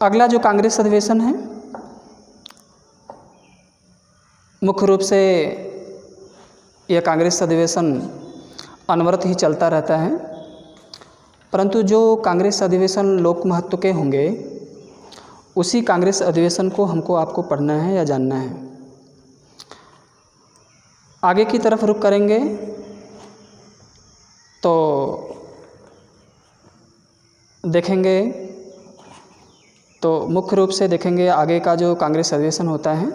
अगला जो कांग्रेस अधिवेशन है, मुख्य रूप से यह कांग्रेस अधिवेशन अनवरत ही चलता रहता है, परंतु जो कांग्रेस अधिवेशन लोक महत्व के होंगे उसी कांग्रेस अधिवेशन को हमको आपको पढ़ना है या जानना है। आगे की तरफ रुख करेंगे तो देखेंगे, तो मुख्य रूप से देखेंगे आगे का जो कांग्रेस अधिवेशन होता है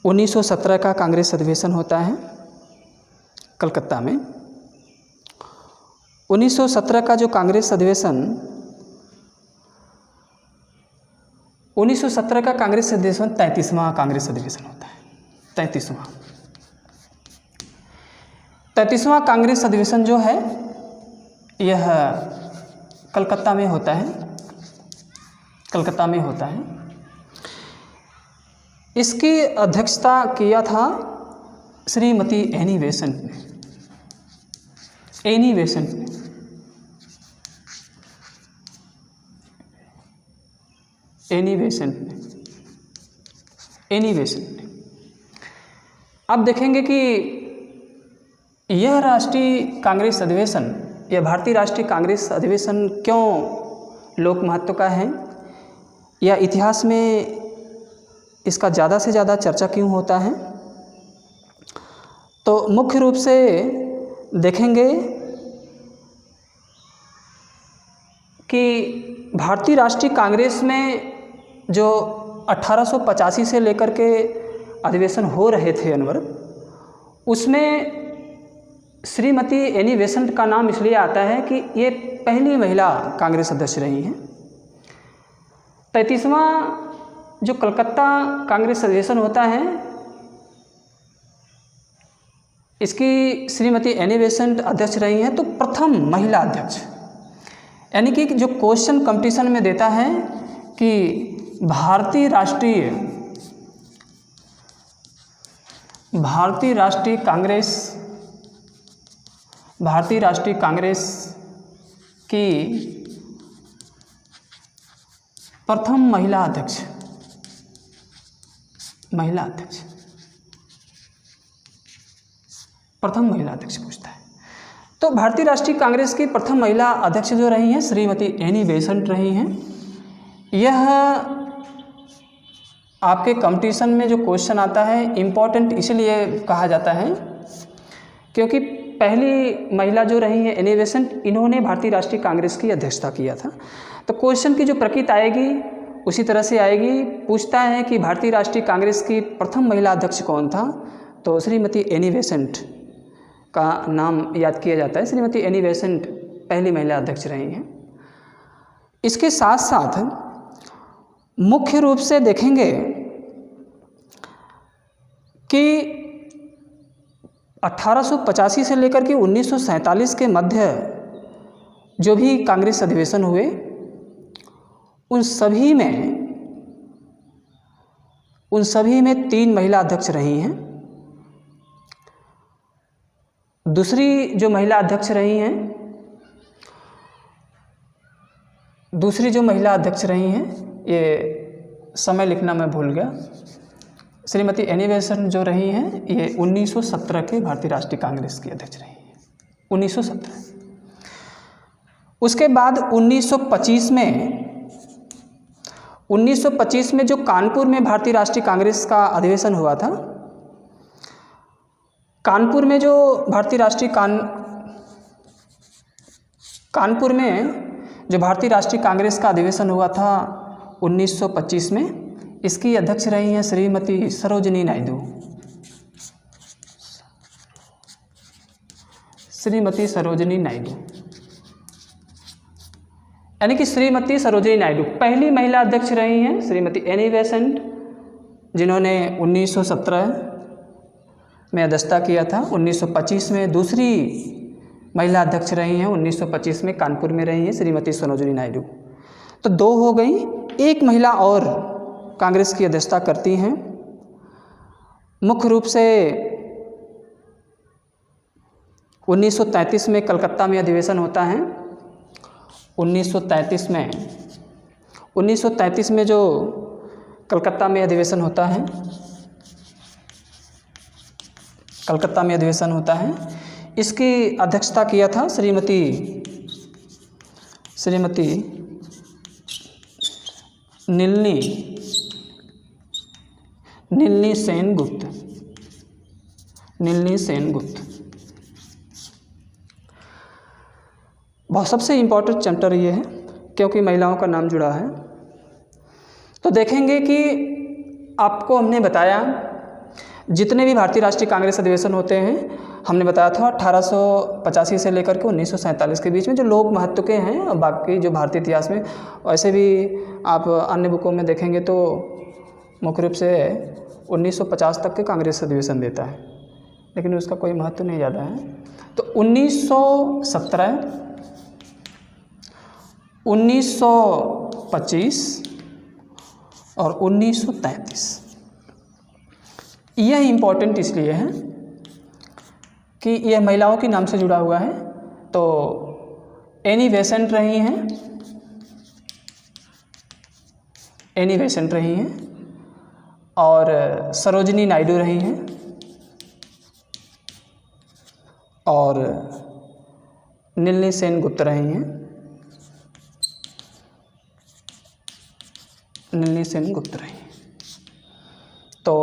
1917 का कांग्रेस अधिवेशन होता है कलकत्ता में। 1917 का जो कांग्रेस अधिवेशन 1917 का कांग्रेस अधिवेशन 33वां कांग्रेस अधिवेशन होता है। 33वां कांग्रेस अधिवेशन जो है यह कलकत्ता में होता है, कलकत्ता में होता है। इसकी अध्यक्षता किया था श्रीमती एनी बेसेंट ने। एनी बेसेंट ने एनी बेसेंट ने एनी बेसेंट ने अब देखेंगे कि यह राष्ट्रीय कांग्रेस अधिवेशन, यह भारतीय राष्ट्रीय कांग्रेस अधिवेशन क्यों लोक महत्व का है या इतिहास में इसका ज़्यादा से ज़्यादा चर्चा क्यों होता है। तो मुख्य रूप से देखेंगे कि भारतीय राष्ट्रीय कांग्रेस में जो 1885 से लेकर के अधिवेशन हो रहे थे अनवर, उसमें श्रीमती एनी बेसेंट का नाम इसलिए आता है कि ये पहली महिला कांग्रेस अध्यक्ष रही हैं। 33वां जो कलकत्ता कांग्रेस अधिवेशन होता है इसकी श्रीमती एनी बेसेंट अध्यक्ष रही हैं, तो प्रथम महिला अध्यक्ष, यानी कि जो क्वेश्चन कंपटीशन में देता है कि भारतीय राष्ट्रीय कांग्रेस की प्रथम महिला अध्यक्ष पूछता है। तो भारतीय राष्ट्रीय कांग्रेस की प्रथम महिला अध्यक्ष जो रही हैं श्रीमती एनी बेसेंट रही हैं। यह आपके कंपटीशन में जो क्वेश्चन आता है इम्पॉर्टेंट इसलिए कहा जाता है क्योंकि पहली महिला जो रही हैं एनी बेसेंट, इन्होंने भारतीय राष्ट्रीय कांग्रेस की अध्यक्षता किया था। तो क्वेश्चन की जो प्रकृति आएगी उसी तरह से आएगी। पूछता है कि भारतीय राष्ट्रीय कांग्रेस की प्रथम महिला अध्यक्ष कौन था, तो श्रीमती एनी बेसेंट का नाम याद किया जाता है। श्रीमती एनी बेसेंट पहली महिला अध्यक्ष रही हैं। इसके साथ साथ मुख्य रूप से देखेंगे कि 1885 से लेकर के 1947 के मध्य जो भी कांग्रेस अधिवेशन हुए उन सभी में 3 महिला अध्यक्ष रही हैं। दूसरी जो महिला अध्यक्ष रही हैं ये समय लिखना मैं भूल गया। श्रीमती एनी बेसेंट जो रही हैं ये 1917 के भारतीय राष्ट्रीय कांग्रेस की अध्यक्ष रही हैं, 1917। उसके बाद 1925 में जो कानपुर में भारतीय राष्ट्रीय कांग्रेस का अधिवेशन हुआ था, कानपुर में जो भारतीय राष्ट्रीय कांग्रेस का अधिवेशन हुआ था 1925 में, इसकी अध्यक्ष रही हैं श्रीमती सरोजिनी नायडू। यानी कि श्रीमती सरोजिनी नायडू पहली महिला अध्यक्ष रही हैं। श्रीमती एनी बेसेंट जिन्होंने 1917 में अध्यक्षता किया था, 1925 में दूसरी महिला अध्यक्ष रही हैं, 1925 में कानपुर में रही हैं श्रीमती सरोजिनी नायडू। तो 2 हो गई। एक महिला और कांग्रेस की अध्यक्षता करती हैं। मुख्य रूप से 1933 में कलकत्ता में अधिवेशन होता है 1933 में जो कलकत्ता में अधिवेशन होता है, इसकी अध्यक्षता किया था श्रीमती नीलनी सेनगुप्त। बहुत सबसे इम्पोर्टेंट चैप्टर ये है क्योंकि महिलाओं का नाम जुड़ा है। तो देखेंगे कि आपको हमने बताया जितने भी भारतीय राष्ट्रीय कांग्रेस अधिवेशन होते हैं, हमने बताया था 1885 से लेकर के 1947 के बीच में जो लोक महत्व के हैं, और बाकी जो भारतीय इतिहास में वैसे भी आप अन्य बुकों में देखेंगे तो मुख्य रूप से 1950 तक के कांग्रेस अधिवेशन देता है, लेकिन उसका कोई महत्व नहीं ज़्यादा है। तो 1917, 1925 और 1933 यह इम्पोर्टेंट इसलिए है कि यह महिलाओं के नाम से जुड़ा हुआ है। तो एनी बेसेंट रही हैं और सरोजिनी नायडू रही हैं और नीलनी सेनगुप्त रही हैं। तो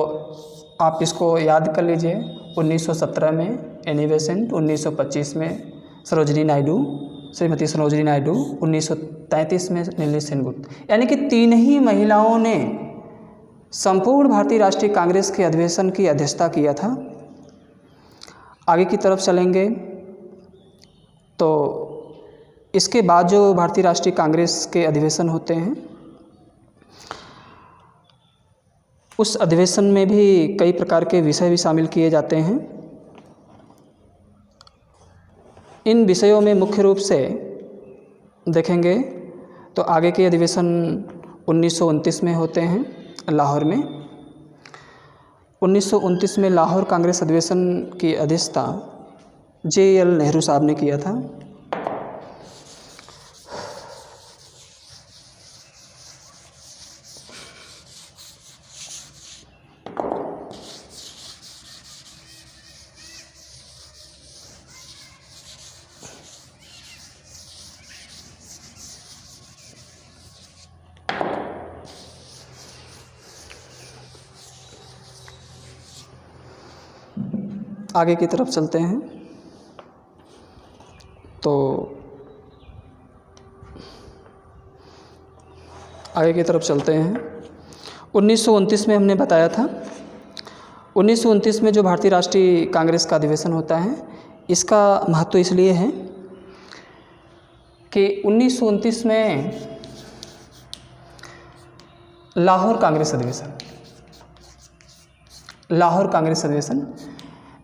आप इसको याद कर लीजिए। 1917 में एनी बेसेंट, 1925 में श्रीमती सरोजिनी नायडू, 1933 में नीलनी सेनगुप्त, यानी कि तीन ही महिलाओं ने संपूर्ण भारतीय राष्ट्रीय कांग्रेस के अधिवेशन की अध्यक्षता किया था। आगे की तरफ चलेंगे तो इसके बाद जो भारतीय राष्ट्रीय कांग्रेस के अधिवेशन होते हैं, उस अधिवेशन में भी कई प्रकार के विषय भी शामिल किए जाते हैं। इन विषयों में मुख्य रूप से देखेंगे तो आगे के अधिवेशन 1929 में होते हैं लाहौर में। 1929 में लाहौर कांग्रेस अधिवेशन की अध्यक्षता JL नेहरू साहब ने किया था। आगे की तरफ चलते हैं तो आगे की तरफ चलते हैं 1929 में हमने बताया था, 1929 में जो भारतीय राष्ट्रीय कांग्रेस का अधिवेशन होता है, इसका महत्व इसलिए है कि 1929 में लाहौर कांग्रेस अधिवेशन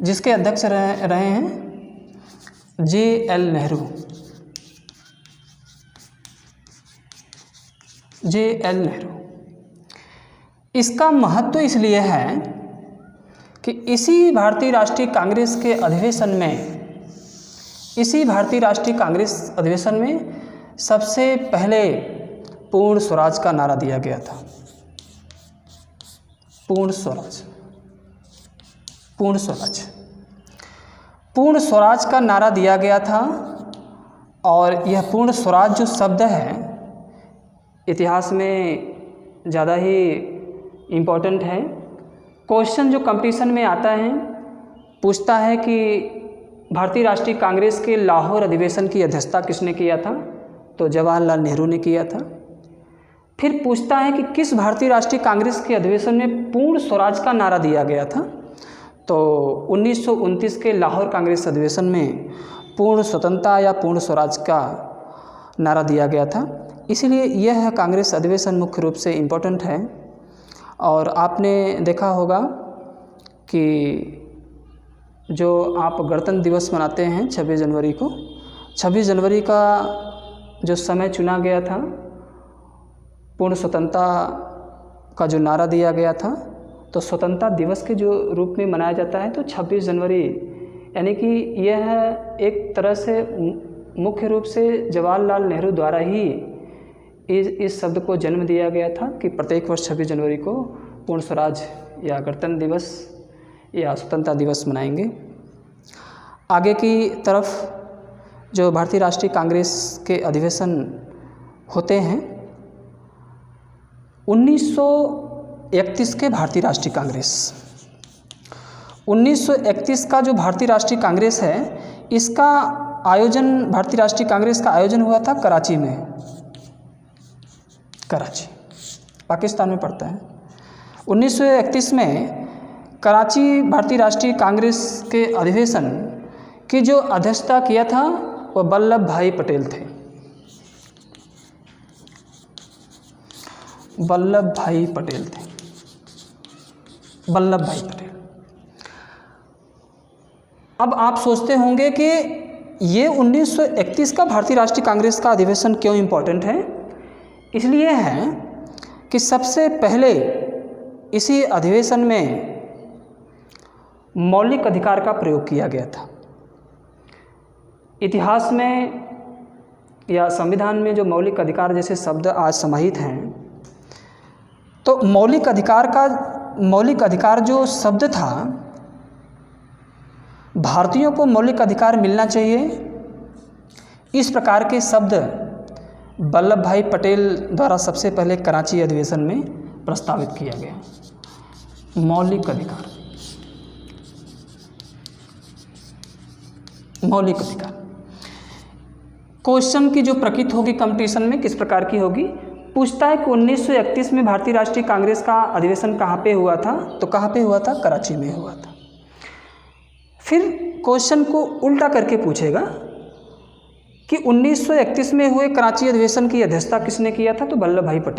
जिसके अध्यक्ष रहे हैं JL नेहरू। इसका महत्व इसलिए है कि इसी भारतीय राष्ट्रीय कांग्रेस के अधिवेशन में सबसे पहले पूर्ण स्वराज का नारा दिया गया था। पूर्ण स्वराज का नारा दिया गया था। और यह पूर्ण स्वराज जो शब्द है इतिहास में ज़्यादा ही इम्पोर्टेंट है। क्वेश्चन जो कंपटीशन में आता है पूछता है कि भारतीय राष्ट्रीय कांग्रेस के लाहौर अधिवेशन की अध्यक्षता किसने किया था, तो जवाहरलाल नेहरू ने किया था। फिर पूछता है कि किस भारतीय राष्ट्रीय कांग्रेस के अधिवेशन में पूर्ण स्वराज का नारा दिया गया था, तो 1929 के लाहौर कांग्रेस अधिवेशन में पूर्ण स्वतंत्रता या पूर्ण स्वराज का नारा दिया गया था। इसीलिए यह कांग्रेस अधिवेशन मुख्य रूप से इम्पोर्टेंट है। और आपने देखा होगा कि जो आप गणतंत्र दिवस मनाते हैं 26 जनवरी को, 26 जनवरी का जो समय चुना गया था, पूर्ण स्वतंत्रता का जो नारा दिया गया था, तो स्वतंत्रता दिवस के जो रूप में मनाया जाता है तो 26 जनवरी, यानी कि यह एक तरह से मुख्य रूप से जवाहरलाल नेहरू द्वारा ही इस शब्द को जन्म दिया गया था कि प्रत्येक वर्ष 26 जनवरी को पूर्ण स्वराज या गणतंत्र दिवस या स्वतंत्रता दिवस मनाएंगे। आगे की तरफ जो भारतीय राष्ट्रीय कांग्रेस के अधिवेशन होते हैं 1931 के भारतीय राष्ट्रीय कांग्रेस, 1931 का जो भारतीय राष्ट्रीय कांग्रेस है इसका आयोजन, भारतीय राष्ट्रीय कांग्रेस का आयोजन हुआ था कराची में, कराची पाकिस्तान में पड़ता है। 1931 में कराची भारतीय राष्ट्रीय कांग्रेस के अधिवेशन की जो अध्यक्षता किया था वह वल्लभ भाई पटेल थे, वल्लभ भाई पटेल थे, वल्लभ भाई पटेल। अब आप सोचते होंगे कि ये 1931 का भारतीय राष्ट्रीय कांग्रेस का अधिवेशन क्यों इम्पोर्टेंट है? इसलिए है कि सबसे पहले इसी अधिवेशन में मौलिक अधिकार का प्रयोग किया गया था। इतिहास में या संविधान में जो मौलिक अधिकार जैसे शब्द आज समाहित हैं, तो मौलिक अधिकार जो शब्द था, भारतीयों को मौलिक अधिकार मिलना चाहिए, इस प्रकार के शब्द वल्लभ भाई पटेल द्वारा सबसे पहले कराची अधिवेशन में प्रस्तावित किया गया। मौलिक अधिकार, मौलिक अधिकार। क्वेश्चन की जो प्रकृति होगी कंपटीशन में किस प्रकार की होगी, पूछता है कि 1931 में भारतीय राष्ट्रीय कांग्रेस का अधिवेशन कहाँ पे हुआ था, तो कहाँ पे हुआ था? कराची में हुआ था। फिर क्वेश्चन को उल्टा करके पूछेगा कि 1931 में हुए कराची अधिवेशन की अध्यक्षता किसने किया था, तो वल्लभ भाई पटेल।